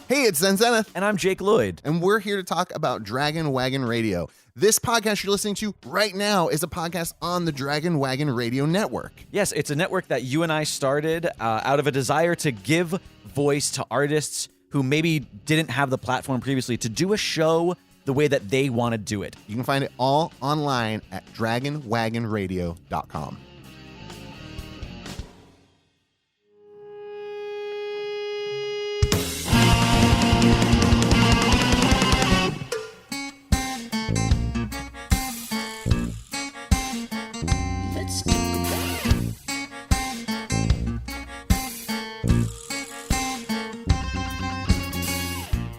Hey, it's Zen Zenith. And I'm Jake Lloyd. And we're here to talk about Dragon Wagon Radio. This podcast you're listening to right now is a podcast on the Dragon Wagon Radio Network. Yes, it's a network that you and I started out of a desire to give voice to artists who maybe didn't have the platform previously to do a show the way that they want to do it. You can find it all online at dragonwagonradio.com.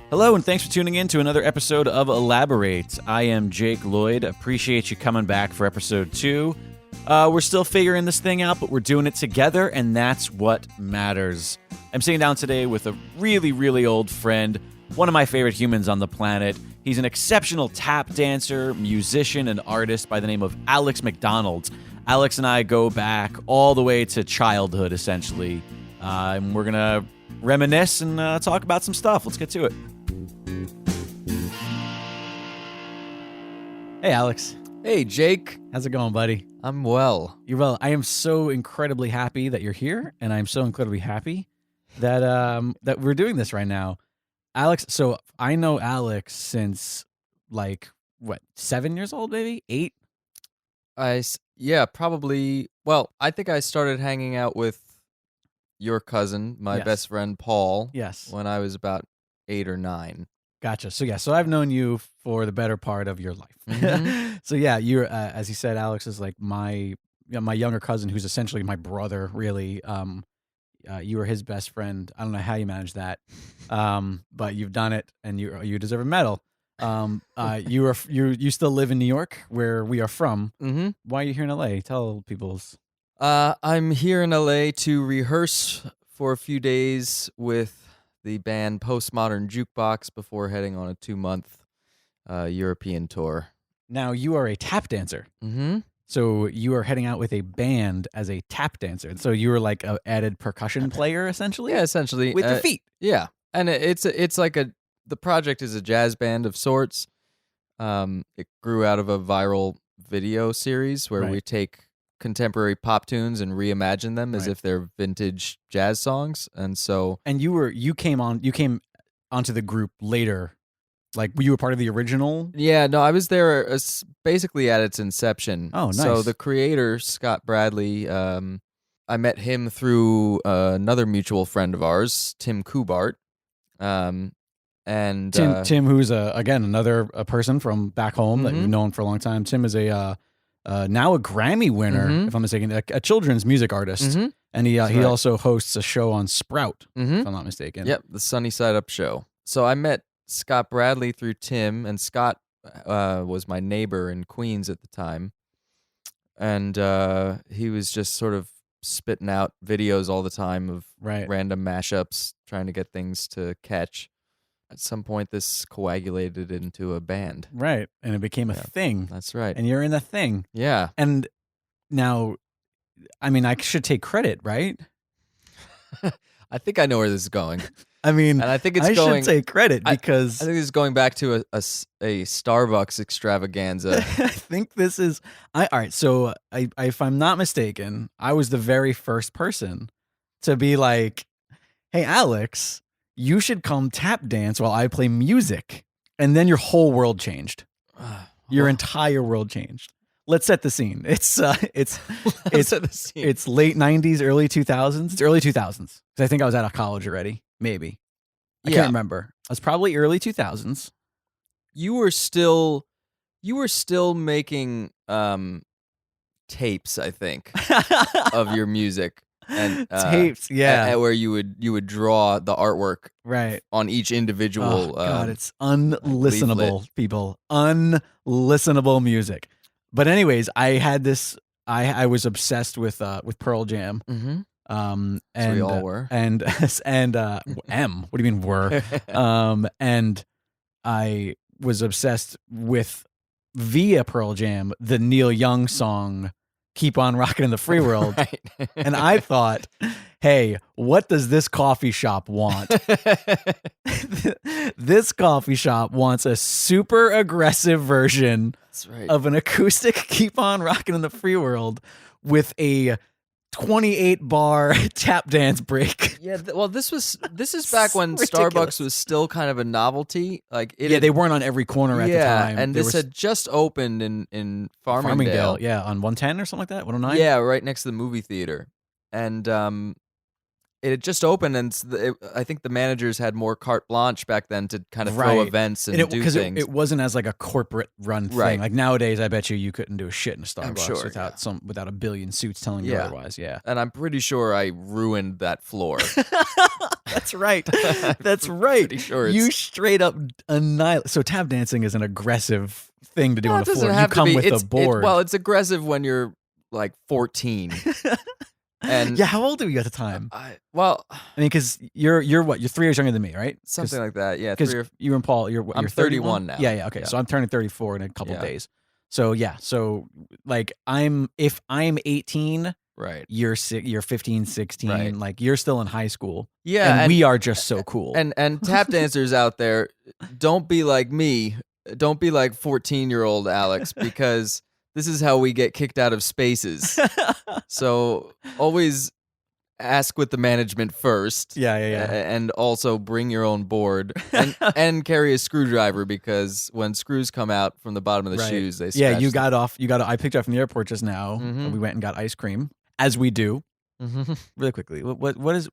Hello, and thanks for tuning in to another episode of Elaborate. I am Jake Lloyd. Appreciate you coming back for episode 2. We're still figuring this thing out, but we're doing it together, and that's what matters. I'm sitting down today with a really, really old friend, one of my favorite humans on the planet. He's an exceptional tap dancer, musician, and artist by the name of Alex MacDonald. Alex and I go back all the way to childhood, essentially. And we're going to reminisce and talk about some stuff. Let's get to it. Hey, Alex. Hey, Jake. How's it going, buddy? I'm well. You're well. I am so incredibly happy that you're here, and I'm so incredibly happy that that we're doing this right now. Alex, so I know Alex since, like, what, 7 years old, maybe? 8? Yeah, probably. Well, I think I started hanging out with your cousin, my best friend, Paul. Yes. When I was about 8 or 9. Gotcha. So I've known you for the better part of your life. Mm-hmm. So yeah, you're as you said, Alex is like my younger cousin, who's essentially my brother. Really, you were his best friend. I don't know how you managed that, but you've done it, and you deserve a medal. You still live in New York, where we are from. Mm-hmm. Why are you here in LA? Tell people's. I'm here in LA to rehearse for a few days with the band Postmodern Jukebox before heading on a 2-month European tour. Now, you are a tap dancer. Mm-hmm. So you are heading out with a band as a tap dancer. So you were like an added percussion player, essentially? Yeah, essentially. With your feet. Yeah. And it's like the project is a jazz band of sorts. It grew out of a viral video series where we take contemporary pop tunes and reimagine them as if they're vintage jazz songs. And so you came onto the group later. Like, you were part of the original? Yeah, no, I was there basically at its inception. Oh, nice. So the creator, Scott Bradley, I met him through another mutual friend of ours, Tim Kubart. And Tim, who's again another person from back home that Mm-hmm. you've known for a long time. Tim is now a Grammy winner, Mm-hmm. if I'm mistaken, a children's music artist, Mm-hmm. and he right. also hosts a show on Sprout, Mm-hmm. if I'm not mistaken. Yep, the Sunny Side Up Show. So I met Scott Bradley through Tim, and Scott was my neighbor in Queens at the time. And he was just sort of spitting out videos all the time of random mashups, trying to get things to catch. At some point, this coagulated into a band. Right, and it became a thing. That's right. And you're in the thing. Yeah. And now, I mean, I should take credit, right? I think I know where this is going. I mean, and I think I should take credit because I think this is going back to a Starbucks extravaganza. I think this is all right. So, if I'm not mistaken, I was the very first person to be like, "Hey, Alex, you should come tap dance while I play music," and then your whole world changed. Your entire world changed. Let's set the scene. It's late 90s, early 2000s. It's early 2000s. 'Cause I think I was out of college already. Maybe. I can't remember. It was probably early 2000s. You were still making tapes, I think, of your music. And tapes, where you would draw the artwork on each individual. Oh, God, it's unlistenable, people. Unlistenable music. But anyways, I had this. I was obsessed with Pearl Jam. Mm-hmm. And so we all were. And M. What do you mean were? And I was obsessed with via Pearl Jam the Neil Young song Keep On Rockin' in the Free World. Right. And I thought, hey, what does this coffee shop want? This coffee shop wants a super aggressive version That's right. of an acoustic Keep On Rockin' in the Free World with a 28 bar tap dance break. Yeah, well, this is back when Ridiculous. Starbucks was still kind of a novelty. Like They weren't on every corner at the time. and this had just opened in Farmingdale. Yeah, on 110 or something like that, 109? Yeah, right next to the movie theater. And it had just opened, and I think the managers had more carte blanche back then to kind of throw events and do things. It wasn't as like a corporate run thing. Right. Like nowadays, I bet you couldn't do a shit in a Starbucks I'm sure, without a billion suits telling you otherwise. Yeah, and I'm pretty sure I ruined that floor. that's right. That's right. Pretty sure You straight up annihilate. So tap dancing is an aggressive thing to do on it a doesn't floor. have You come to be. with a board. Well, it's aggressive when you're like 14. And yeah, how old are you at the time? I mean, because you're what? You're 3 years younger than me, right? something like that. Yeah, Because you and Paul, I'm you're 31 now. Yeah, okay. Yeah. So I'm turning 34 in a couple Yeah. days. So like if I'm 18, right. you're 15, 16, Right. like you're still in high school. Yeah, and we are just so cool. And tap dancers out there, don't be like me. Don't be like 14-year-old Alex, because this is how we get kicked out of spaces. So always ask with the management first. Yeah. And also bring your own board and carry a screwdriver, because when screws come out from the bottom of the Right. shoes, they Yeah, scratch I picked you up from the airport just now. Mhm. We went and got ice cream, as we do. them. Really quickly, what is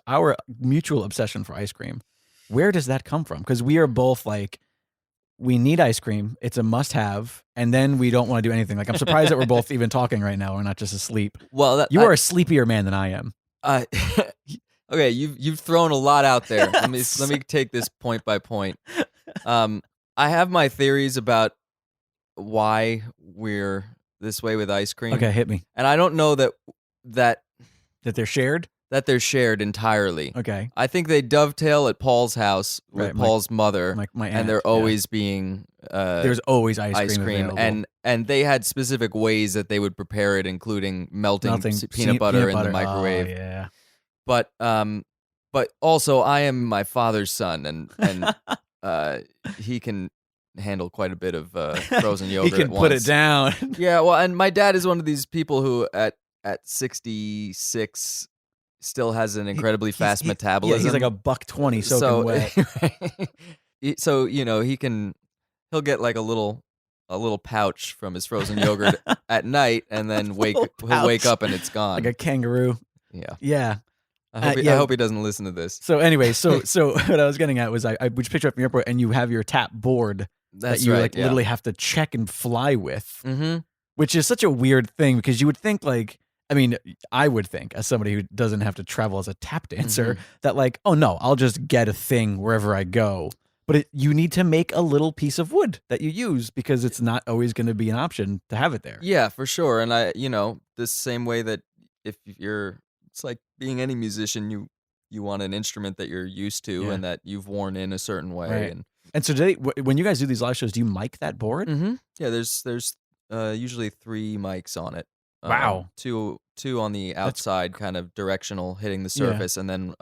our mutual obsession for ice cream? Where does that come from? Because we are both like, we need ice cream. It's a must-have, and then we don't want to do anything. Like, I'm surprised that we're both even talking right now. We're not just asleep. Well, You are a sleepier man than I am. Okay, you've thrown a lot out there. Let me take this point by point. I have my theories about why we're this way with ice cream. Okay, hit me. And I don't know that That they're shared? they're shared entirely. Okay. I think they dovetail at Paul's house with Right, Paul's mother, My aunt, and they're yeah. always being There's always ice cream available. and they had specific ways that they would prepare it, including melting peanut butter in the microwave. Oh, yeah. But also I am my father's son, and he can handle quite a bit of frozen yogurt. He can at put once. it down. Yeah, well, and my dad is one of these people who at 66 still has an incredibly fast metabolism. Yeah, he's like a $1.20 soaking wet. So he'll get like a little pouch from his frozen yogurt at night, and then he'll wake up and it's gone. Like a kangaroo. Yeah. Yeah. I hope he doesn't listen to this. So anyway, so what I was getting at was I just picture up from the airport, and you have your tap board That's that you right, yeah. literally have to check and fly with, Mm-hmm. which is such a weird thing, because you would think I would think, as somebody who doesn't have to travel as a tap dancer, Mm-hmm. that like, oh no, I'll just get a thing wherever I go. But you need to make a little piece of wood that you use, because it's not always going to be an option to have it there. Yeah, for sure. And this same way that it's like being any musician, you want an instrument that you're used to Yeah. and that you've worn in a certain way. Right. And so when you guys do these live shows, do you mic that board? Yeah, there's usually 3 mics on it. Wow. Two on the outside, kind of directional, hitting the surface, and then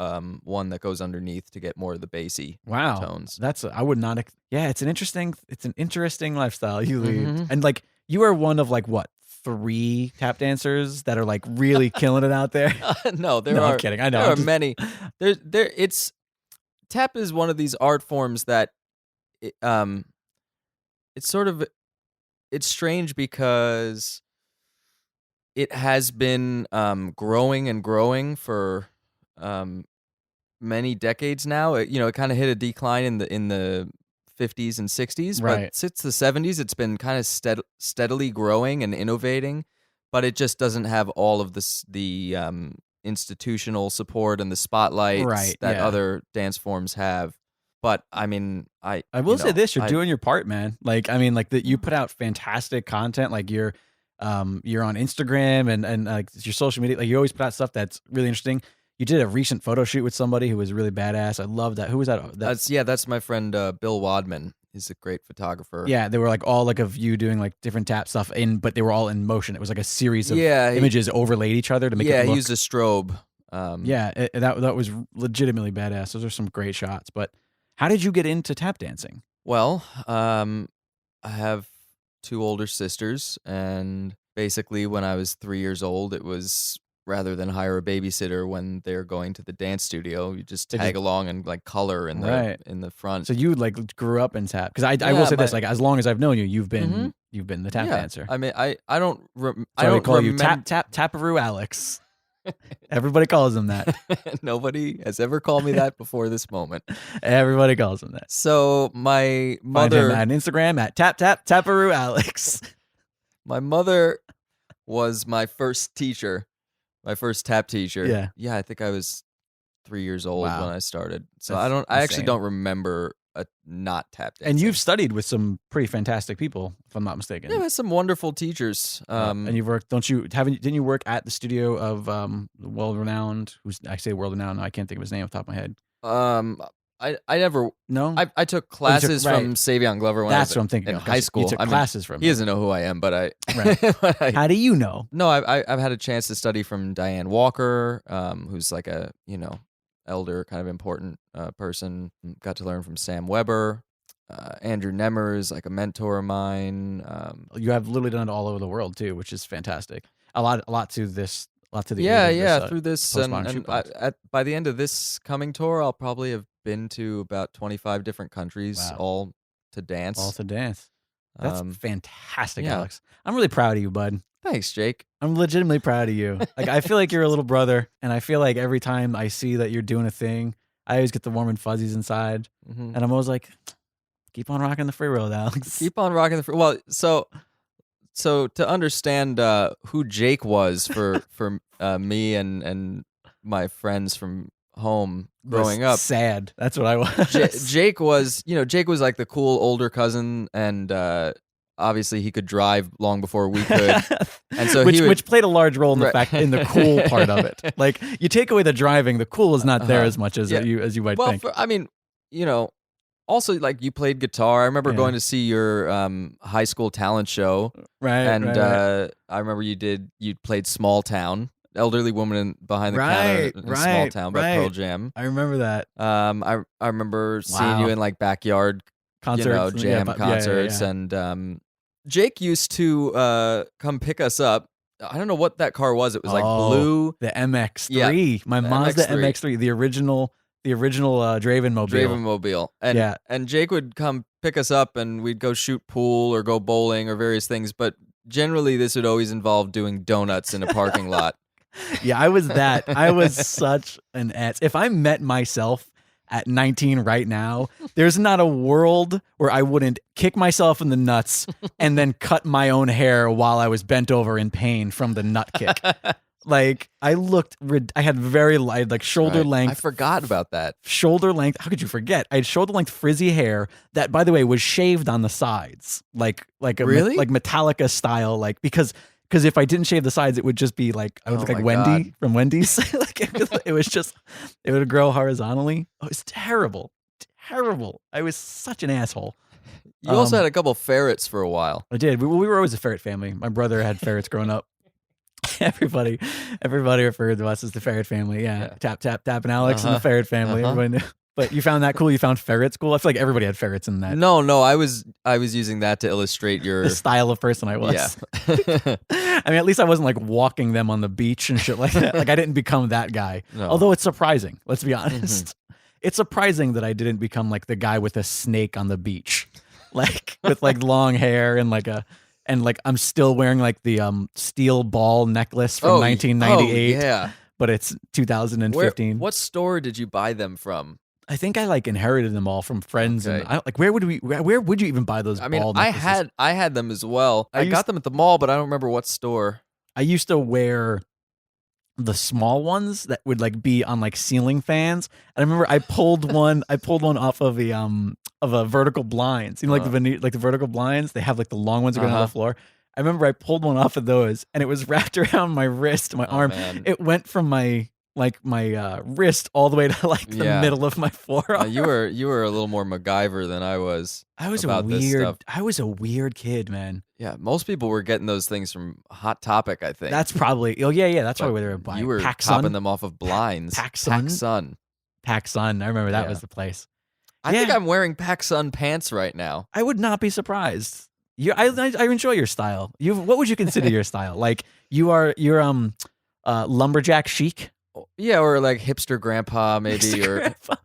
one that goes underneath to get more of the bassy Wow. tones. I would not. It's an interesting lifestyle you lead. Mhm. And like, you are one of like what, 3 tap dancers that are like really killing it out there? No, I'm kidding. I know. There are many. Tap is one of these art forms that it's strange because it has been growing and growing for many decades now. It kind of hit a decline in the 50s and 60s, Right. but since the 70s, it's been kind of steadily growing and innovating. But it just doesn't have all of the institutional support and the spotlights Right, that yeah. other dance forms have. But I mean, I will say this: you're doing your part, man. Like, I mean, like that you put out fantastic content. Like you're on Instagram and like your social media. Like you always put out stuff that's really interesting. You did a recent photo shoot with somebody who was really badass. I love that. Who was that? That's my friend Bill Wadman. He's a great photographer. Yeah, they were like all like of you doing like different tap stuff but they were all in motion. It was like a series of images overlaid each other to make it look. Yeah, he used a strobe. That was legitimately badass. Those are some great shots. But how did you get into tap dancing? Well, I have 2 older sisters, and basically when I was 3 years old, it was rather than hire a babysitter when they're going to the dance studio, you just tag along and like color in the front. So you like grew up in tap, because I will say this, like as long as I've known you, you've been the tap dancer. I mean, I don't call you Taparoo Alex. Everybody calls him that. Nobody has ever called me that before this moment. Everybody calls him that. So my mother on Instagram at Taparoo Alex. My mother was my first teacher, my first tap teacher. Yeah. I think I was 3 years old when I started. So I actually don't remember a not tap dancing. And you've studied with some pretty fantastic people, if I'm not mistaken. Yeah, some wonderful teachers. And you've worked, didn't you work at the studio of world-renowned, I say world-renowned, I can't think of his name off the top of my head. I never. No, I took classes from Savion Glover when That's I was what I'm thinking in of. high school. You took classes from him. He doesn't know who I am, but How do you know? No, I've had a chance to study from Diane Walker, who's like a elder, kind of important person. Got to learn from Sam Weber. Andrew Nemmer is like a mentor of mine. You have literally done it all over the world too, which is fantastic. A lot to this. Through this, and by the end of this coming tour, I'll probably have been to about 25 different countries, all to dance. That's fantastic, Alex. I'm really proud of you, bud. Thanks, Jake. I'm legitimately proud of you. Like, I feel like you're a little brother, and I feel like every time I see that you're doing a thing, I always get the warm and fuzzies inside, and I'm always like, keep on rocking the free world, Alex. Keep on rocking the free. Well, so to understand who Jake was for me and my friends from home growing up, sad. That's what I was. Jake was like the cool older cousin, and obviously he could drive long before we could, and so which played a large role in the fact in the cool part of it. Like, you take away the driving, the cool is not there as much as you might think. Also, like, you played guitar. I remember going to see your high school talent show, and I remember you played Small Town, elderly woman behind the counter in Small Town by Pearl Jam. I remember that. I remember seeing you in like backyard concerts, jam concerts, and Jake used to come pick us up. I don't know what that car was. It was like blue. The MX-3. My Mazda MX-3, the original Dravenmobile. And Jake would come pick us up, and we'd go shoot pool or go bowling or various things. But generally, this would always involve doing donuts in a parking lot. Yeah, I was that. I was such an ass. If I met myself at 19 right now, there's not a world where I wouldn't kick myself in the nuts and then cut my own hair while I was bent over in pain from the nut kick. Like, I had very light, like shoulder length. I forgot about that. Shoulder length. How could you forget? I had shoulder length frizzy hair that, by the way, was shaved on the sides, like really? Like Metallica style, like because if I didn't shave the sides, it would just be like I would look like Wendy from Wendy's. Like it would grow horizontally. Oh, it was terrible. I was such an asshole. You also had a couple ferrets for a while. I did. We were always a ferret family. My brother had ferrets growing up. Everybody referred to us as the ferret family. Yeah. Tap, and Alex and the ferret family. Everybody knew. But you found that cool? You found ferrets cool? I feel like everybody had ferrets in that. No, I was using that to illustrate your the style of person I was. Yeah. I mean, at least I wasn't like walking them on the beach and shit like that. Like, I didn't become that guy. No. Although it's surprising. Let's be honest. It's surprising that I didn't become like the guy with a snake on the beach, like with like long hair and like I'm still wearing like the steel ball necklace from 1998. Oh, yeah. But it's 2015. What store did you buy them from? I think I like inherited them all from friends, and where would you even buy those? I mean, ball necklaces? I had them as well. I got them at the mall, but I don't remember what store. I used to wear the small ones that would like be on like ceiling fans. And I remember I pulled one off of a vertical blinds. You know, like the vertical blinds. They have like the long ones that go down the floor. I remember I pulled one off of those, and it was wrapped around my wrist, my arm. Man. It went from my like my wrist all the way to like the middle of my forearm. You were a little more MacGyver than I was. I was about this stuff. I was a weird kid, man. Yeah, most people were getting those things from Hot Topic, I think. That's probably that's probably where they were buying. You were popping them off of blinds. PacSun. PacSun. I remember that was the place. I think I'm wearing PacSun pants right now. I would not be surprised. I enjoy your style. What would you consider your style? Like you're lumberjack chic? Yeah, or like hipster grandpa maybe,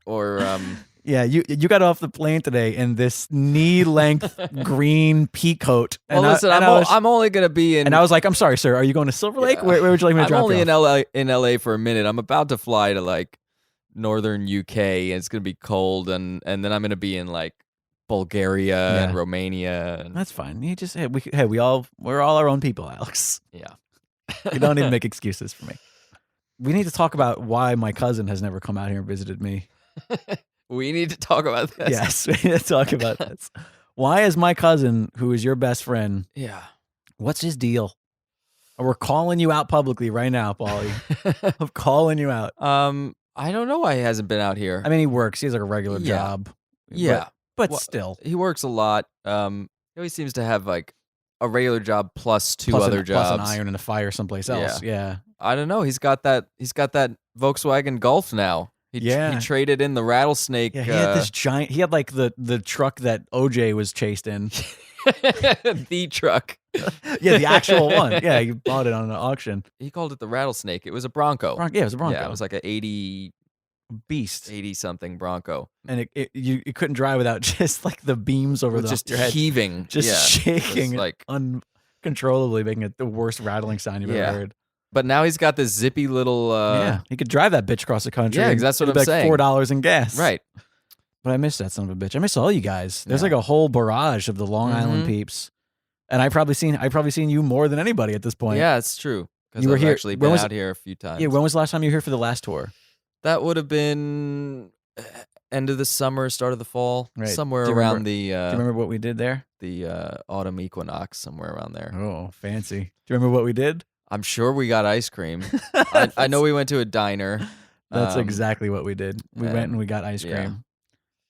or yeah. You got off the plane today in this knee length green pea coat. Well, listen, I'm only gonna be in. And I was like, I'm sorry, sir. Are you going to Silver Lake? Where would you like me to drop you? I'm only in LA for a minute. I'm about to fly to like northern UK, and it's gonna be cold, and then I'm gonna be in like Bulgaria and Romania. And that's fine. You just we're all our own people, Alex. Yeah, you don't need to make excuses for me. We need to talk about why my cousin has never come out here and visited me. We need to talk about this. Yes, we need to talk about this. Why is my cousin, who is your best friend? Yeah. What's his deal? We're calling you out publicly right now, Paulie. I'm calling you out. I don't know why he hasn't been out here. I mean, he works. He has like a regular job. Yeah. But still. He works a lot. He always seems to have like a regular job plus two other jobs. Plus an iron in the fire someplace else. Yeah. I don't know. He's got that Volkswagen Golf now. He traded in the rattlesnake. Yeah, he had this giant. He had like the truck that OJ was chased in. The truck. Yeah, the actual one. Yeah, he bought it on an auction. He called it the rattlesnake. It was a Bronco. Yeah, it was a Bronco. Yeah, it was like an 80 beast, 80-something Bronco, and you couldn't drive without just like the beams over just your head, heaving, just shaking, like uncontrollably, making it the worst rattling sound you've ever heard. But now he's got this zippy little. He could drive that bitch across the country. Yeah, that's what I'm saying. $4 in gas, right? But I miss that son of a bitch. I miss all you guys. There's like a whole barrage of the Long Island peeps, and I've probably seen you more than anybody at this point. Yeah, it's true. Because you were here. Actually been out here a few times. Yeah, when was the last time you were here for the last tour? That would have been end of the summer, start of the fall, somewhere around the. Do you remember what we did there? The autumn equinox, somewhere around there. Oh, fancy! Do you remember what we did? I'm sure we got ice cream. I know we went to a diner. That's exactly what we did. We went and we got ice cream,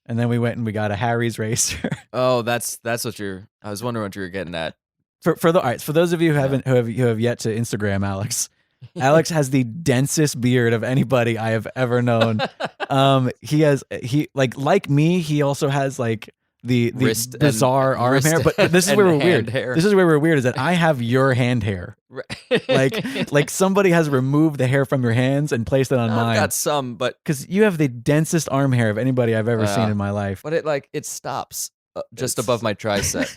and then we went and we got a Harry's racer. Oh, that's what you're. I was wondering what you were getting at. For those of you who have yet to Instagram Alex. Alex has the densest beard of anybody I have ever known. He like me. He also has like the bizarre arm hair. But this is where we're weird. Hair. This is where we're weird. Is that I have your hand hair. like somebody has removed the hair from your hands and placed it on mine. I've got some, but because you have the densest arm hair of anybody I've ever seen in my life. But it stops just above my tricep.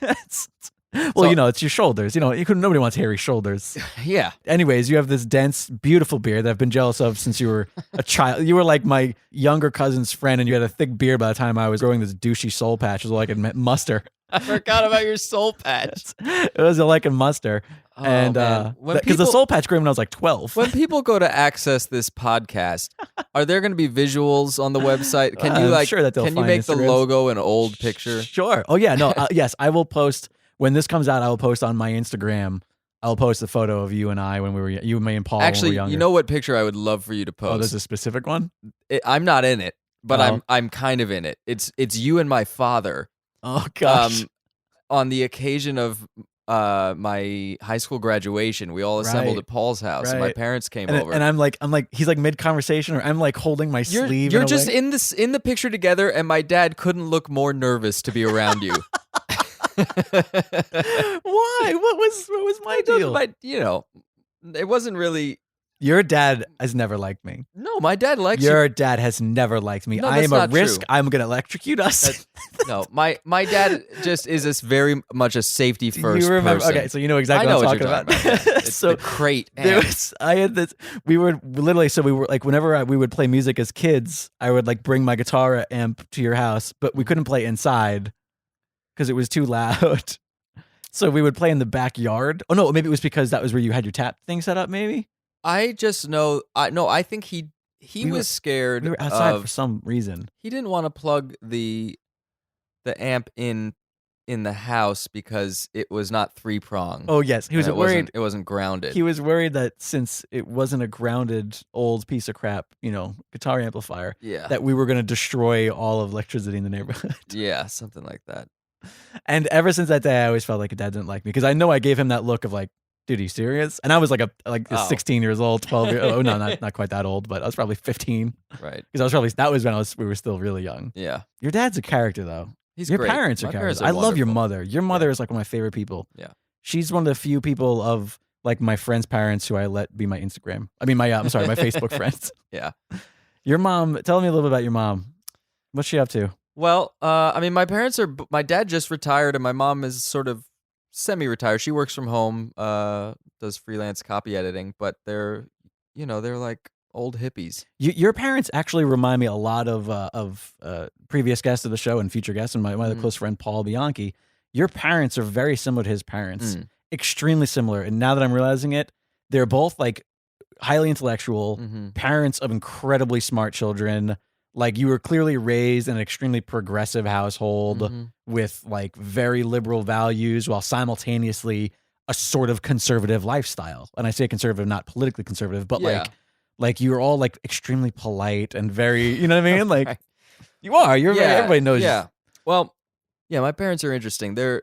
Well, it's your shoulders. Nobody wants hairy shoulders. Yeah. Anyways, you have this dense, beautiful beard that I've been jealous of since you were a child. You were like my younger cousin's friend, and you had a thick beard by the time I was growing this douchey soul patch. It was all I could muster. I forgot about your soul patch. It was all I could muster. Oh, and because the soul patch grew when I was like 12. When people go to access this podcast, are there going to be visuals on the website? Can you I'm sure that they'll can you find make Instagrams. the logo an old picture? Sure. Oh yeah. No. Yes, I will post. When this comes out, I will post on my Instagram. I'll post a photo of you and I when we were you, me, and Paul. Actually, when we were younger. you know what picture I would love for you to post? Oh, there's a specific one. I'm not in it, but I'm kind of in it. It's you and my father. Oh gosh. On the occasion of my high school graduation, we all assembled at Paul's house, and my parents came over. And I'm like, he's like mid conversation, or I'm like holding my sleeve. You're just in the picture together, and my dad couldn't look more nervous to be around you. Why? What was my deal? It wasn't really. Your dad has never liked me. No, my dad likes Your dad has never liked me. No, I am a risk. True. I'm gonna electrocute us. No, my dad just is very much a safety first. You remember? Person. Okay, so you know exactly what I'm talking about. Yeah. It's so the crate. I had this. We were literally. So we were like, whenever we would play music as kids, I would like bring my guitar amp to your house, but we couldn't play inside because it was too loud. So we would play in the backyard. Oh no, maybe it was because that was where you had your tap thing set up. Maybe. I just know. I think he was scared. We were outside for some reason. He didn't want to plug the amp in in the house because it was not 3-prong. Oh yes, he was and worried. It wasn't grounded. He was worried that since it wasn't a grounded old piece of crap, guitar amplifier, Yeah. that we were going to destroy all of electricity in the neighborhood. Yeah, something like that. And ever since that day, I always felt like Dad didn't like me because I know I gave him that look of like, dude, are you serious? And I was like 16 years old, 12 years old. Oh, no, not quite that old, but I was probably 15. Right. Because that was when we were still really young. Yeah. Your dad's a character, though. He's your great. parents are My characters. parents are I love your wonderful. mother. Your mother is like one of my favorite people. Yeah. She's one of the few people of like my friends' parents who I let be my Instagram. I mean, my Facebook friends. Yeah. Your mom, tell me a little bit about your mom. What's she up to? Well, I mean, my dad just retired and my mom is sort of semi-retired. She works from home, does freelance copy editing, but they're like old hippies. Your parents actually remind me a lot of previous guests of the show and future guests, and my other close friend Paul Bianchi. Your parents are very similar to his parents, extremely similar. And now that I'm realizing it, they're both like highly intellectual, parents of incredibly smart children. Like you were clearly raised in an extremely progressive household with like very liberal values while simultaneously a sort of conservative lifestyle. And I say conservative, not politically conservative, but like you were all like extremely polite and very, you know what I mean? Like you are, everybody knows. Yeah. Well, yeah, my parents are interesting. They're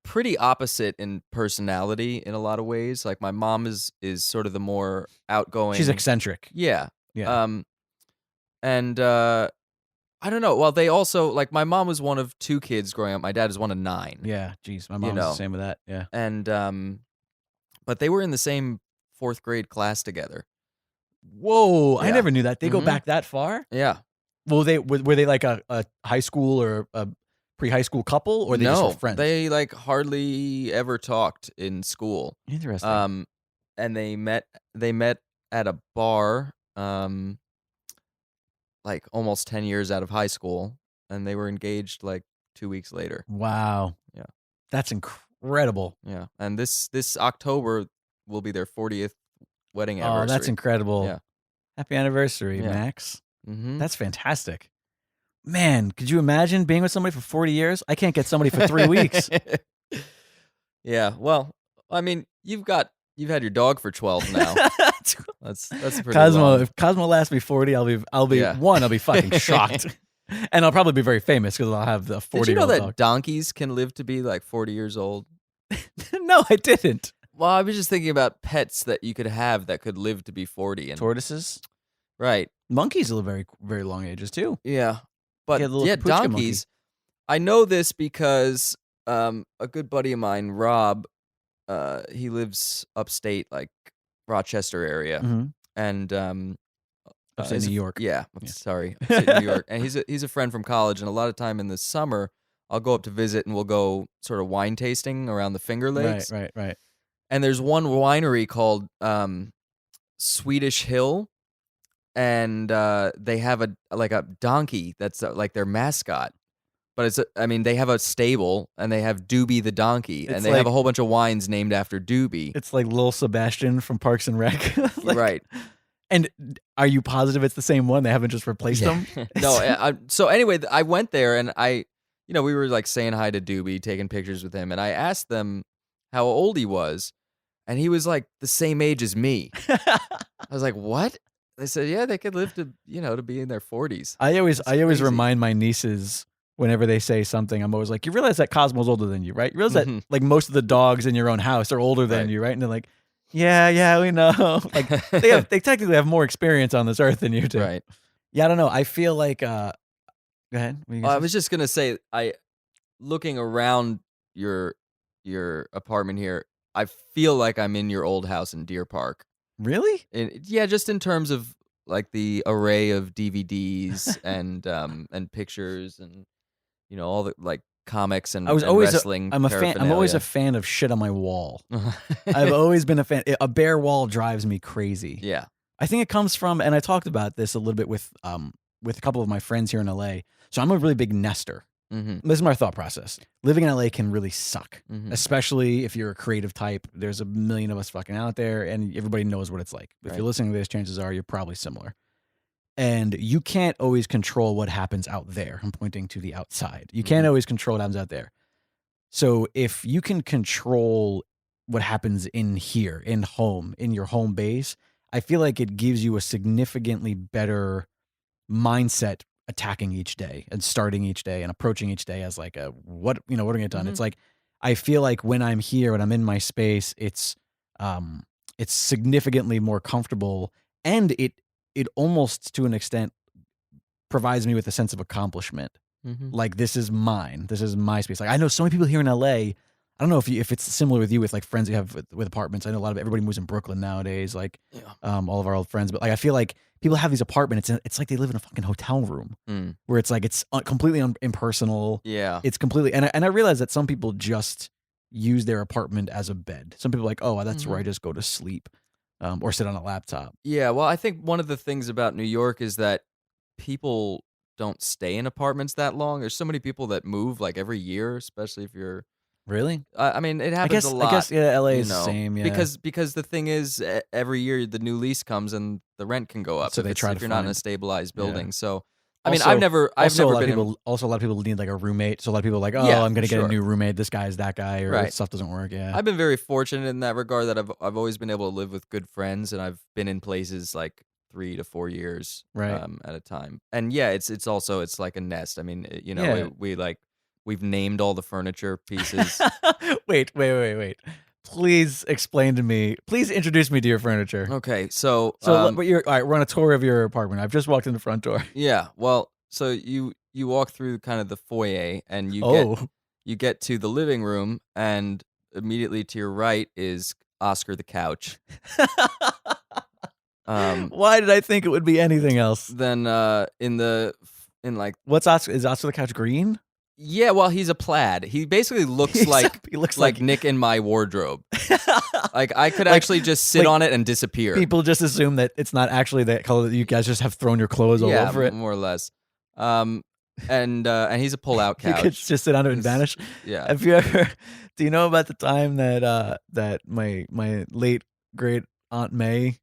pretty opposite in personality in a lot of ways. Like my mom is sort of the more outgoing. She's eccentric. Yeah. Yeah. And I don't know. Well, they also like my mom was one of 2 kids growing up. My dad is one of 9. Yeah, geez, my mom's the same with that. Yeah. And but they were in the same 4th grade class together. Whoa, I Yeah. never knew that. They go back that far? Yeah. Well, were they like a high school or a pre-high school couple, or they just were friends? They like hardly ever talked in school. Interesting. And they met at a bar like almost 10 years out of high school, and they were engaged like 2 weeks later. Wow. Yeah. That's incredible. Yeah. And this October will be their 40th wedding anniversary. Oh, that's incredible. Yeah. Happy anniversary, Yeah. Max. Mm-hmm. That's fantastic. Man, could you imagine being with somebody for 40 years? I can't get somebody for 3 weeks. Yeah. Well, I mean, you've had your dog for 12 now. That's pretty Cosmo. long. If Cosmo lasts me 40, I'll be Yeah. I'll be fucking shocked. And I'll probably be very famous because I'll have the 40-year-old Did you know that dog. donkeys can live to be like 40 years old? No, I didn't. Well, I was just thinking about pets that you could have that could live to be 40. And Tortoises? right. Monkeys live very, very long ages too. Yeah. But Yeah, the little yeah, capuchka monkey. donkeys. I know this because a good buddy of mine, Rob, he lives upstate, like Rochester area. Mm-hmm. And Upstate he's New York. Yeah, Yeah. sorry, upstate New York. And he's a friend from college, and a lot of time in the summer, I'll go up to visit, and we'll go sort of wine tasting around the Finger Lakes. Right. And there's one winery called Swedish Hill, and they have a donkey that's like their mascot. But they have a stable, and they have Doobie the donkey, and they have a whole bunch of wines named after Doobie. It's like Lil Sebastian from Parks and Rec. Right. And are you positive it's the same one? They haven't just replaced them? No. So anyway, I went there, and we were like saying hi to Doobie, taking pictures with him, and I asked them how old he was, and he was like the same age as me. I was like, what? They said, yeah, they could live to be in their 40s. I always crazy. remind my nieces whenever they say something, I'm always like, you realize that Cosmo's older than you, right? You realize that like most of the dogs in your own house are older than you, right? And they're like, yeah, we know. Like they technically have more experience on this earth than you do. Right. Yeah, I don't know. I feel like go ahead. What are you gonna I say? was just gonna say, looking around your apartment here, I feel like I'm in your old house in Deer Park. Really? Yeah, just in terms of like the array of DVDs and pictures and all the like comics and wrestling. I'm always a fan of shit on my wall. I've always been a fan. A bare wall drives me crazy. Yeah. I think it comes from, and I talked about this a little bit with a couple of my friends here in LA. So I'm a really big nester. Mm-hmm. This is my thought process. Living in LA can really suck, Mm-hmm. especially if you're a creative type. There's a million of us fucking out there, and everybody knows what it's like. If Right. you're listening to this, chances are you're probably similar. And you can't always control what happens out there. I'm pointing to the outside. You can't always control what happens out there. So if you can control what happens in here, in home, in your home base, I feel like it gives you a significantly better mindset attacking each day and starting each day and approaching each day as like what are we gonna get done? Mhm. It's like I feel like when I'm here, when I'm in my space, it's significantly more comfortable, and it almost to an extent provides me with a sense of accomplishment. Mhm. Like, this is mine. This is my space. Like, I know so many people here in LA. I don't know if it's similar with you with like friends you have with apartments. I know a lot of everybody moves in Brooklyn nowadays, like Yeah. all of our old friends. But like, I feel like people have these apartments. It's like they live in a fucking hotel room Mm. where it's like it's completely impersonal. Yeah. It's completely and I realize that some people just use their apartment as a bed. Some people are like, oh, that's where I just go to sleep, or sit on a laptop. Yeah, well, I think one of the things about New York is that people don't stay in apartments that long. There's so many people that move like every year, especially if you're. Really? I mean, it happens a I lot. guess yeah. LA you is the know, same. Yeah. because the thing is, every year the new lease comes and the rent can go up So they if try if to you're not in a find- stabilized yeah. building. So, I mean, Also- I've never a lot been of people. Also, a lot of people need like a roommate. So a lot of people are like, oh, Yeah, I'm gonna get sure. a new roommate. This guy is that guy, or Right. stuff doesn't work. Yeah. I've been very fortunate in that regard that I've always been able to live with good friends, and I've been in places like 3 to 4 years Right. at a time. And yeah, it's also it's like a nest. I mean, Yeah. we've named all the furniture pieces. wait. Please explain to me. Please introduce me to your furniture. Okay, so So, but all right. We're on a tour of your apartment. I've just walked in the front door. yeah, well, so you walk through kind of the foyer and Oh, you get to the living room, and immediately to your right is Oscar the couch. Why did I think it would be anything else? Then in like What's Oscar? Is Oscar the couch green? yeah, well, he's a plaid. He basically looks He like looks like Nick in my wardrobe. Like I could Like- actually just sit like, on it and disappear. People just assume that it's not actually that color. That you guys just have thrown your clothes all yeah, over it. more or less. And he's a pull-out You couch. could just sit on it and It's- vanish. Yeah. Have you ever? Do you know about the time that that my late great Aunt May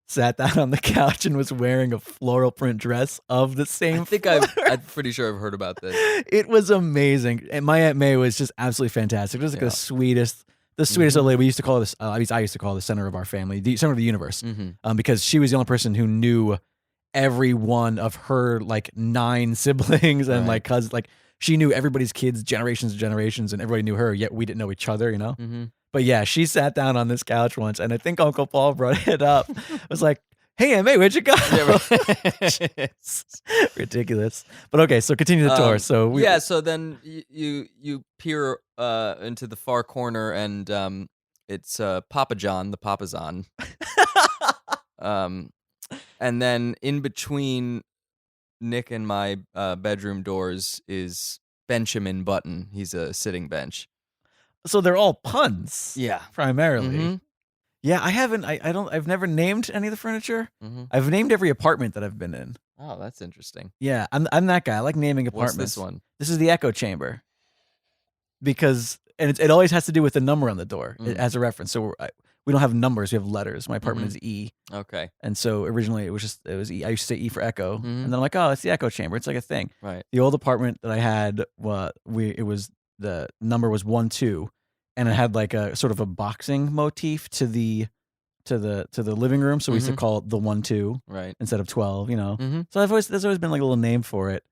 sat down on the couch and was wearing a floral print dress of the same I think flower? I'm pretty sure I've heard about this. It was amazing, and my Aunt May was just absolutely fantastic. It was like Yeah. the sweetest old lady. We used to call this. At least I used to call the center of our family, the center of the universe, Mm-hmm. because she was the only person who knew every one of her like 9 siblings and Right. like cousins. Like she knew everybody's kids, generations and generations, and everybody knew her. Yet we didn't know each other, you know. Mm-hmm. But yeah, she sat down on this couch once, and I think Uncle Paul brought it up. It was like, "Hey, Aunt May, where'd you go?" Ridiculous. But okay, so continue the tour. So yeah, so then you peer into the far corner, and it's Papa John, the Papazon. And then in between Nick and my bedroom doors is Benjamin Button. He's a sitting bench. so they're all puns. Yeah. Primarily. Mhm. Yeah, I haven't. I've never named any of the furniture. Mm-hmm. I've named every apartment that I've been in. Oh, that's interesting. Yeah, I'm that guy. I like naming What's apartments. this one? This is the echo chamber. Because it always has to do with the number on the door as a reference. So we don't have numbers. We have letters. My apartment is E, Okay. and so originally it was E. I used to say E for echo, Mhm. and then I'm like, oh, it's the echo chamber. It's like a thing. Right. The old apartment that I had, it was the number was 1-2, and it had like a sort of a boxing motif to the living room. So we used to call it the 1-2 Right. instead of 12. You know. Mhm. So there's always been like a little name for it.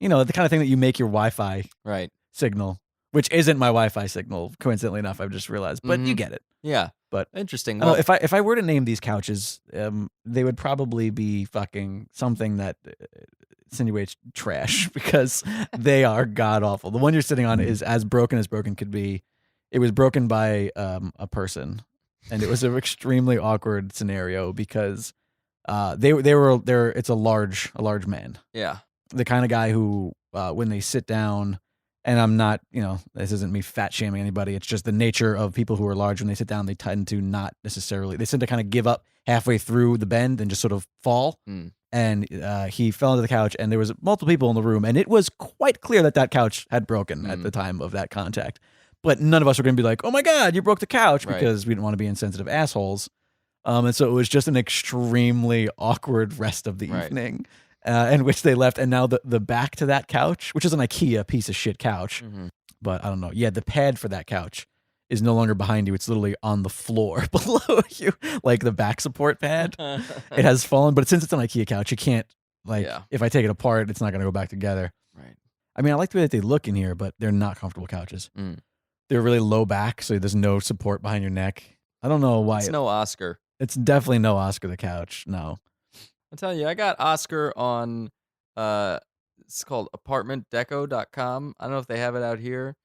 You know, the kind of thing that you make your Wi-Fi Right. signal, which isn't my Wi-Fi signal. Coincidentally enough, I've just realized, but you Mhm. get it. Yeah. But Interesting. I don't Well, know, if I were to name these couches, they would probably be fucking something that insinuates trash because they are god awful. The one you're sitting on is as broken could be. It was broken by a person, and it was an extremely awkward scenario because it's a large man, yeah. the kind of guy who when they sit down. And I'm not, this isn't me fat shaming anybody. It's just the nature of people who are large. When they sit down, they tend to not necessarily, they tend to kind of give up halfway through the bend and just sort of fall. Mm. And he fell into the couch, and there was multiple people in the room. And it was quite clear that couch had broken at the time of that contact. But none of us were going to be like, oh my God, you broke the couch, Right. because we didn't want to be insensitive assholes. And so it was just an extremely awkward rest of the Right. evening. and which they left. And now the back to that couch, which is an IKEA piece of shit couch, but I don't know. Yeah, the pad for that couch is no longer behind you. It's literally on the floor below you, like the back support pad. It has fallen, but since it's an IKEA couch, you can't, like, if I take it apart, it's not going to go back together. Right. I mean, I like the way that they look in here, but they're not comfortable couches. They're really low back, so there's no support behind your neck. I don't know why. It's no Oscar. It's definitely no Oscar the couch. No. I'll tell you, I got Oscar on, it's called apartmentdeco.com. I don't know if they have it out here.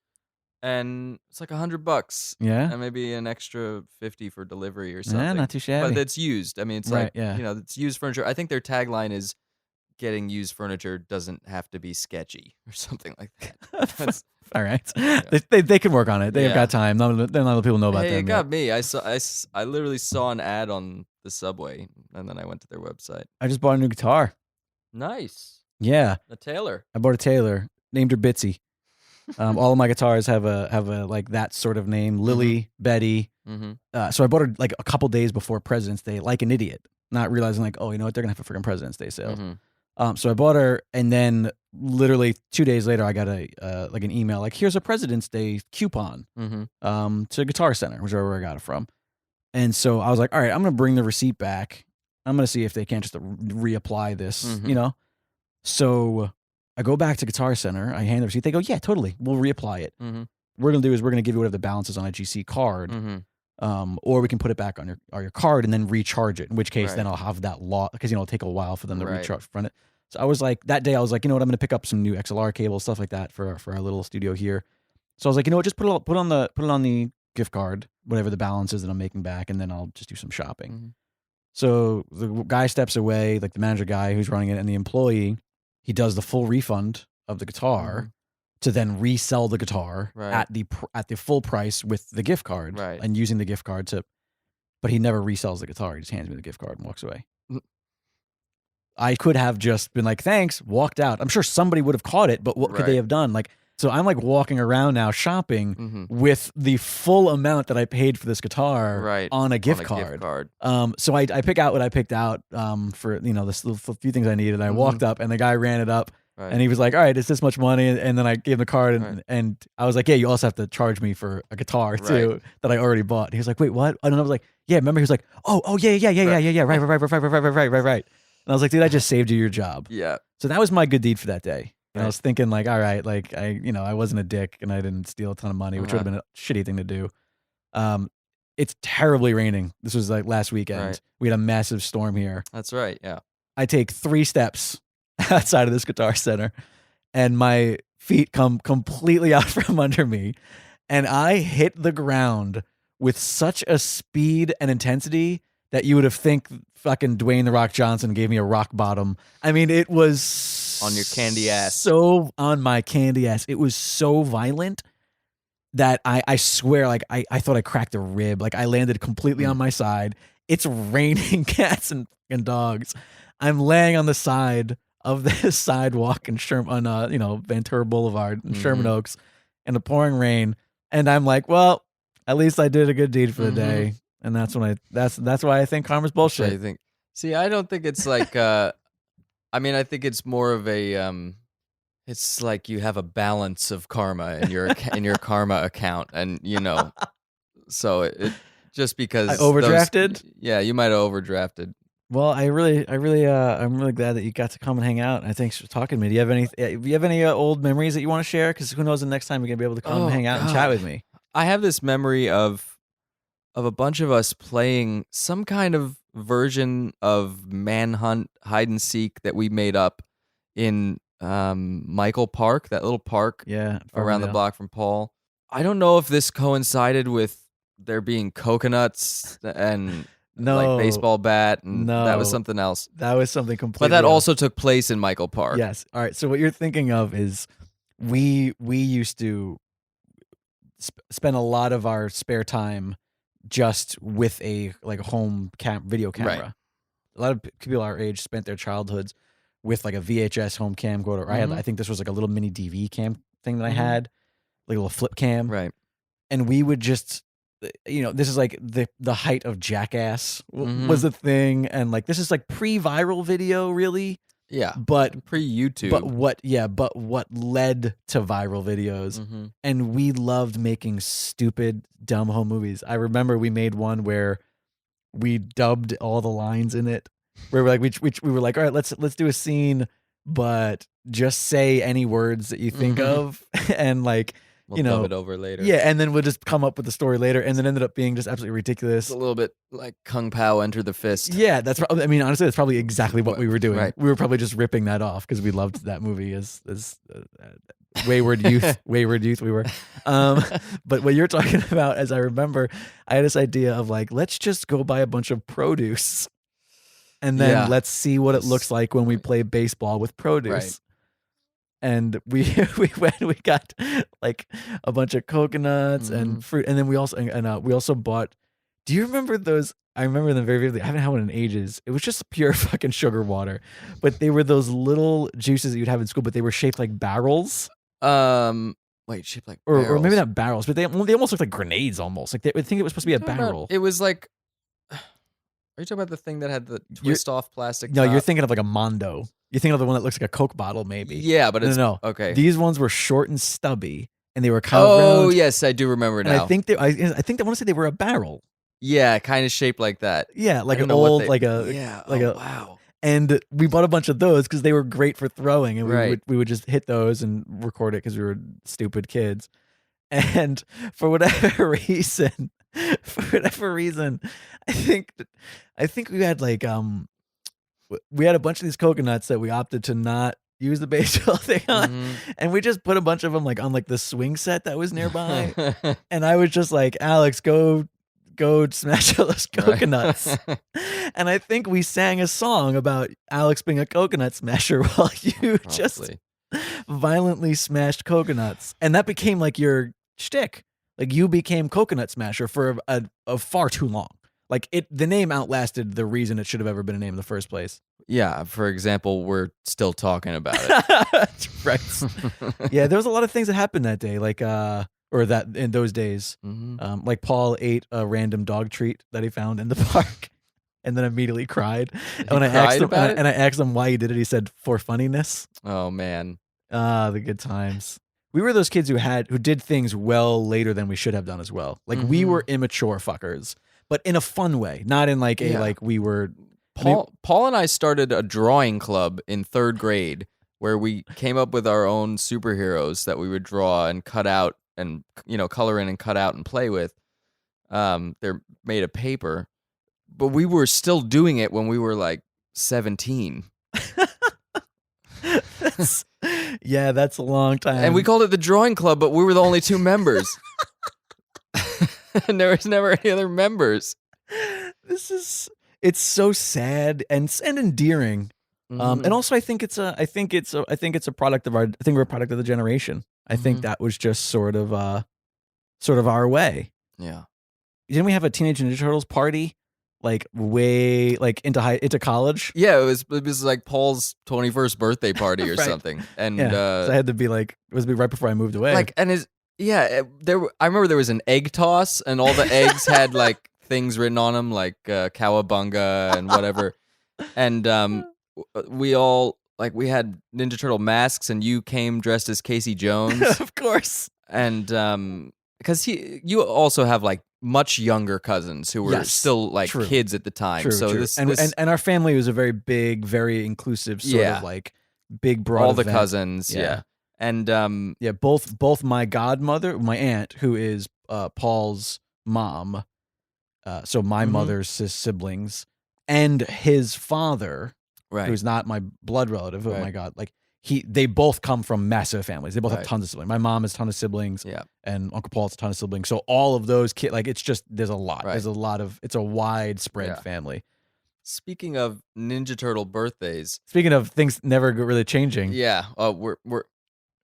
And it's like $100. Yeah. And maybe an extra 50 for delivery or something. Yeah, not too shabby. But it's used. I mean, it's like, it's used furniture. I think their tagline is getting used furniture doesn't have to be sketchy or something like that. All right. Yeah. They can work on it. They've got time. Not a lot of people know about them. It got me. I literally saw an ad on the subway, and then I went to their website. I just bought a new guitar. Nice. Yeah. A Taylor. I bought a Taylor. Named her Bitsy. All of my guitars have a like that sort of name. Lily, Betty. So I bought her like a couple days before President's Day, like an idiot, not realizing like, oh, you know what, they're gonna have a freaking President's Day sale. So I bought her, and then literally 2 days later, I got like an email like, here's a President's Day coupon to Guitar Center, whichever I got it from. And so I was like, all right, I'm gonna bring the receipt back. I'm gonna see if they can't just reapply this, you know. So I go back to Guitar Center. I hand the receipt. They go, yeah, totally. We'll reapply it. We're gonna do is we're gonna give you whatever the balance is on a GC card, or we can put it back on your card and then recharge it. In which case, then I'll have that law because it'll take a while for them to recharge from it. So I was like, that day I was like, you know what, I'm gonna pick up some new XLR cables, stuff like that for our little studio here. So I was like, you know what, just put it on the gift card, whatever the balance is that I'm making back, and then I'll just do some shopping. So the guy steps away, like the manager guy who's running it, and the employee, he does the full refund of the guitar to then resell the guitar at the full price with the gift card and using the gift card to, but he never resells the guitar. He just hands me the gift card and walks away. I could have just been like, thanks, walked out. I'm sure somebody would have caught it, but what could they have done? Like, so I'm like walking around now shopping with the full amount that I paid for this guitar on a gift card. So I pick out what I picked out for, you know, this little few things I needed. I walked up and the guy ran it up and he was like, all right, it's this much money. And then I gave him the card and I was like, yeah, you also have to charge me for a guitar too that I already bought. He was like, wait, what? And I was like, yeah, remember? He was like, oh yeah, right. And I was like, dude, I just saved you your job. Yeah. So that was my good deed for that day. And I was thinking like, all right, like I wasn't a dick and I didn't steal a ton of money, which would have been a shitty thing to do. It's terribly raining. This was like last weekend. We had a massive storm here. That's right. Yeah. I take 3 steps outside of this Guitar Center and my feet come completely out from under me. And I hit the ground with such a speed and intensity that you would have think fucking Dwayne The Rock Johnson gave me a rock bottom. I mean, it was on your candy ass. So on my candy ass. It was so violent that I swear, like I thought I cracked a rib. Like I landed completely on my side. It's raining cats and dogs. I'm laying on the side of this sidewalk in Ventura Boulevard in Sherman Oaks in the pouring rain. And I'm like, well, at least I did a good deed for the day. And that's when that's why I think karma's bullshit. See, I don't think it's like I mean, I think it's more of a it's like you have a balance of karma in your karma account, and you know, so it just because I overdrafted. You might have overdrafted. Well, I'm really glad that you got to come and hang out. And thanks for talking to me. Do you have any old memories that you want to share? Because who knows, the next time you're gonna be able to come and hang out and chat with me. I have this memory of a bunch of us playing some kind of version of Manhunt hide and seek that we made up in Michael Park, that little park around the block from Paul. I don't know if this coincided with there being coconuts and like baseball bat, and that was something else. That was something completely But that else. also took place in Michael Park. Yes. All right. So what you're thinking of is we used to spend a lot of our spare time just with a home video camera. Right. A lot of people our age spent their childhoods with like a VHS home camcorder. I think this was like a little mini DV cam thing that I had, like a little flip cam. Right. And we would just, this is like the height of Jackass was a thing. And like, this is like pre-viral video really. Yeah. But Pre-YouTube. but what led to viral videos. Mm-hmm. And we loved making stupid, dumb home movies. I remember we made one where we dubbed all the lines in it. Where we're like, we were like, all right, let's do a scene, but just say any words that you think of, and like, We'll dub it over later. Yeah, and then we'll just come up with the story later, and then ended up being just absolutely ridiculous. It's a little bit like Kung Pao Enter the Fist. Yeah, I mean, honestly, that's probably exactly what we were doing. Right. We were probably just ripping that off because we loved that movie as wayward youth, wayward youth we were. But what you're talking about, as I remember, I had this idea of like, let's just go buy a bunch of produce, and then let's see what it looks like when we play baseball with produce. Right. And we got like a bunch of coconuts and fruit, and then we also bought. Do you remember those? I remember them very vividly. I haven't had one in ages. It was just pure fucking sugar water, but they were those little juices that you'd have in school, but they were shaped like barrels. Wait, shaped like barrels. Or maybe not barrels, but they almost looked like grenades almost. Like I think it was supposed to be a barrel. It was like. Are you talking about the thing that had the twist off plastic? No, top? you're thinking of like a Mondo. You're thinking of the one that looks like a Coke bottle, maybe. Yeah, but it's no. Okay. These ones were short and stubby, and they were kind of round. Oh yes, I do remember now. And I think I want to say they were a barrel. Yeah, kind of shaped like that. Yeah, like an old, wow. And we bought a bunch of those because they were great for throwing, and we would just hit those and record it because we were stupid kids. And for whatever reason, I think we had like we had a bunch of these coconuts that we opted to not use the baseball thing on, and we just put a bunch of them like on like the swing set that was nearby, and I was just like, Alex, go smash all those coconuts. Right. And I think we sang a song about Alex being a coconut smasher while you just violently smashed coconuts, and that became like your shtick. Like you became coconut smasher for a far too long. Like the name outlasted the reason it should have ever been a name in the first place. Yeah, for example, we're still talking about it. Right. Yeah, there was a lot of things that happened that day, like or that in those days. Like Paul ate a random dog treat that he found in the park, and then immediately cried. And when I asked him why he did it, he said for funniness. Oh man, the good times. We were those kids who did things well later than we should have done as well. Like we were immature fuckers, but in a fun way, not in like like we were. Paul and I started a drawing club in 3rd grade where we came up with our own superheroes that we would draw and cut out and color in and cut out and play with. They're made of paper, but we were still doing it when we were like 17. That's a long time. And we called it the drawing club, but we were the only 2 members. And there was never any other members. It's so sad and endearing. And also I think it's a product of we're a product of the generation. I think that was just sort of our way. Yeah. Didn't we have a Teenage Ninja Turtles party like way like into college? Yeah, it was like Paul's 21st birthday party or something. And so I had to be like, it was right before I moved away. Like, and I remember there was an egg toss and all the eggs had like things written on them like cowabunga and whatever. And we all like we had Ninja Turtle masks, and you came dressed as Casey Jones. Of course. And because you also have like much younger cousins who were still like kids at the time. True. And our family was a very big, very inclusive sort of like big broad all event. the cousins. Yeah. And both my godmother, my aunt, who is Paul's mom, so my mother's siblings, and his father, who's not my blood relative. Oh my god, like they both come from massive families. They both have tons of siblings. My mom has a ton of siblings, and Uncle Paul has a ton of siblings. So all of those kids, like it's just there's a lot. There's a lot of it's a widespread family. Speaking of Ninja Turtle birthdays, speaking of things never really changing,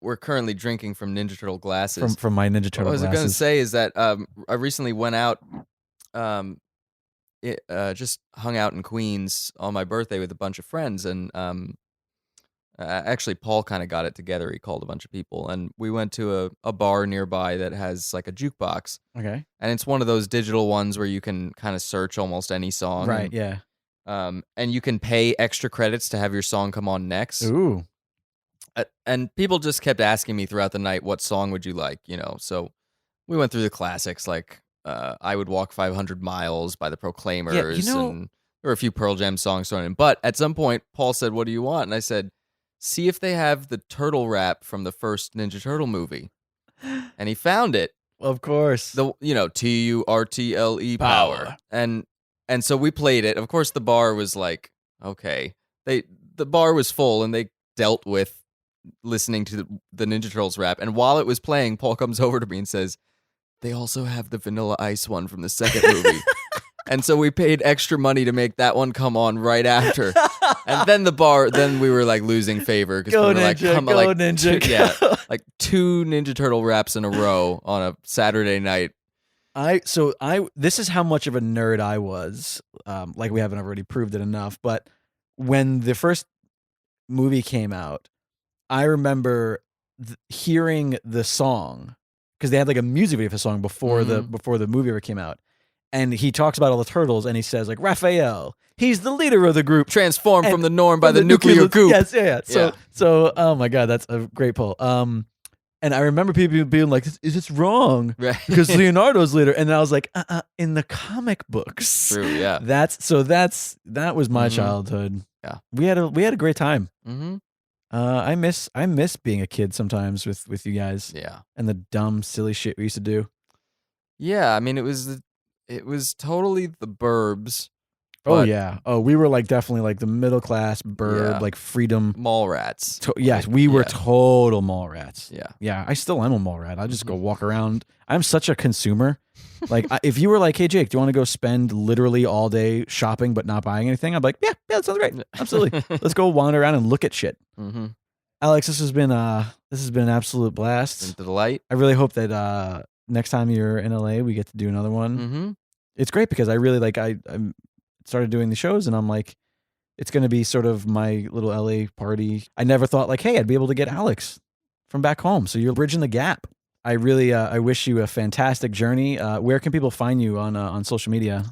we're currently drinking from Ninja Turtle glasses. From my Ninja Turtle glasses. What I was going to say is that I recently went out, just hung out in Queens on my birthday with a bunch of friends, and actually Paul kind of got it together. He called a bunch of people, and we went to a bar nearby that has like a jukebox. Okay. And it's one of those digital ones where you can kind of search almost any song. Right, yeah. and you can pay extra credits to have your song come on next. Ooh. And people just kept asking me throughout the night, what song would you like? So we went through the classics like I Would Walk 500 Miles by the Proclaimers, and there were a few Pearl Jam songs thrown in. But at some point, Paul said, what do you want? And I said, see if they have the turtle rap from the first Ninja Turtle movie. And he found it. Of course. The TURTLE power. And so we played it. Of course, the bar was like, okay. The bar was full, and they dealt with listening to the Ninja Turtles rap. And while it was playing, Paul comes over to me and says, they also have the Vanilla Ice one from the second movie. And so we paid extra money to make that one come on right after. And then we were like losing favor because we were like, Ninja. Like 2 Ninja Turtle raps in a row on a Saturday night. This is how much of a nerd I was. Like we haven't already proved it enough, but when the first movie came out, I remember hearing the song because they had like a music video for the song before the movie ever came out. And he talks about all the turtles, and he says, like, Raphael, he's the leader of the group. Transformed from the norm by the nuclear goop. Yes, yeah. So, oh my God, that's a great pull. And I remember people being like, is this wrong? Right. Because Leonardo's leader. And I was like, in the comic books. True, yeah. That was my childhood. Yeah. We had a great time. Mm-hmm. I miss being a kid sometimes with you guys. Yeah. And the dumb, silly shit we used to do. Yeah, I mean, it was totally the burbs. Oh yeah. Oh, we were like definitely like the middle class burb, Yeah. like freedom Mall rats. Yes, we were total mall rats. Yeah. Yeah, I still am a mall rat. I just go walk around. I'm such a consumer. Like if you were like, "Hey Jake, do you want to go spend literally all day shopping but not buying anything?" I'm like, "Yeah, that sounds great. Absolutely. Let's go wander around and look at shit." Mm-hmm. Alex, this has been an absolute blast. It's a delight. I really hope that next time you're in LA, we get to do another one. Mm-hmm. It's great because I really like I started doing the shows and I'm like, it's going to be sort of my little LA party. I never thought like, hey, I'd be able to get Alex from back home. So you're bridging the gap. I really I wish you a fantastic journey. Where can people find you on social media?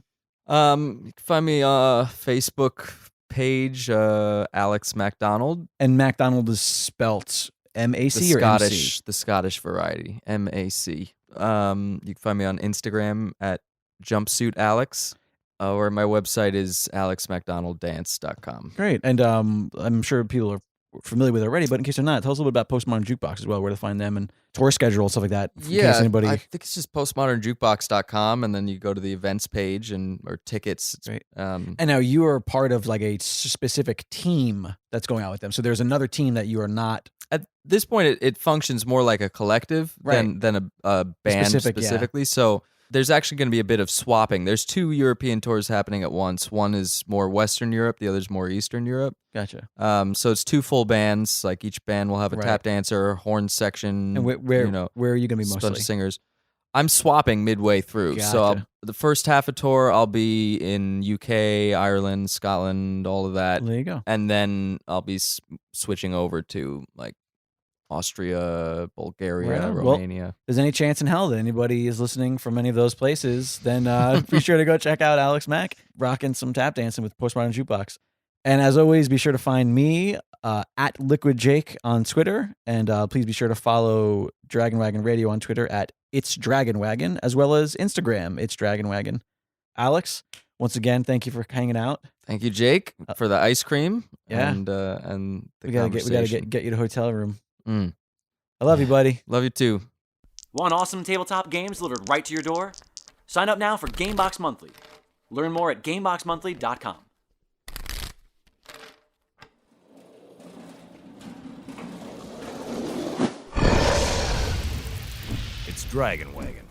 You can find me Facebook page, Alex MacDonald. And MacDonald is spelt M-A-C or M-C? The Scottish variety, M-A-C. You can find me on Instagram at Jumpsuit Alex, or my website is alexmacdonalddance.com. Great. And I'm sure people are familiar with it already, but in case they're not, tell us a little bit about Postmodern Jukebox as well, where to find them and tour schedule, stuff like that. In case anybody... I think it's just postmodernjukebox.com, and then you go to the events page or tickets. Right. And now you are part of like a specific team that's going out with them. So there's another team that you are not... At this point, it functions more like a collective than a band specifically. Yeah. So there's actually going to be a bit of swapping. There's 2 European tours happening at once. One is more Western Europe. The other's more Eastern Europe. Gotcha. So it's 2 full bands. Like each band will have a tap dancer, horn section. And where are you going to be mostly? Bunch of singers. I'm swapping midway through. Gotcha. So the first half of tour, I'll be in UK, Ireland, Scotland, all of that. There you go. And then I'll be switching over to like Austria, Bulgaria, Romania. Well, if there's any chance in hell that anybody is listening from any of those places, then be sure to go check out Alex Mack rocking some tap dancing with Postmodern Jukebox. And as always, be sure to find me at Liquid Jake on Twitter, and please be sure to follow Dragon Wagon Radio on Twitter at It's Dragon Wagon, as well as Instagram, It's Dragon Wagon. Alex, once again, thank you for hanging out. Thank you, Jake, for the ice cream. Yeah, and the we gotta get you to hotel room. I love you, buddy. Love you too. Want awesome tabletop games delivered right to your door? Sign up now for Gamebox Monthly. Learn more at GameboxMonthly.com. It's Dragon Wagon.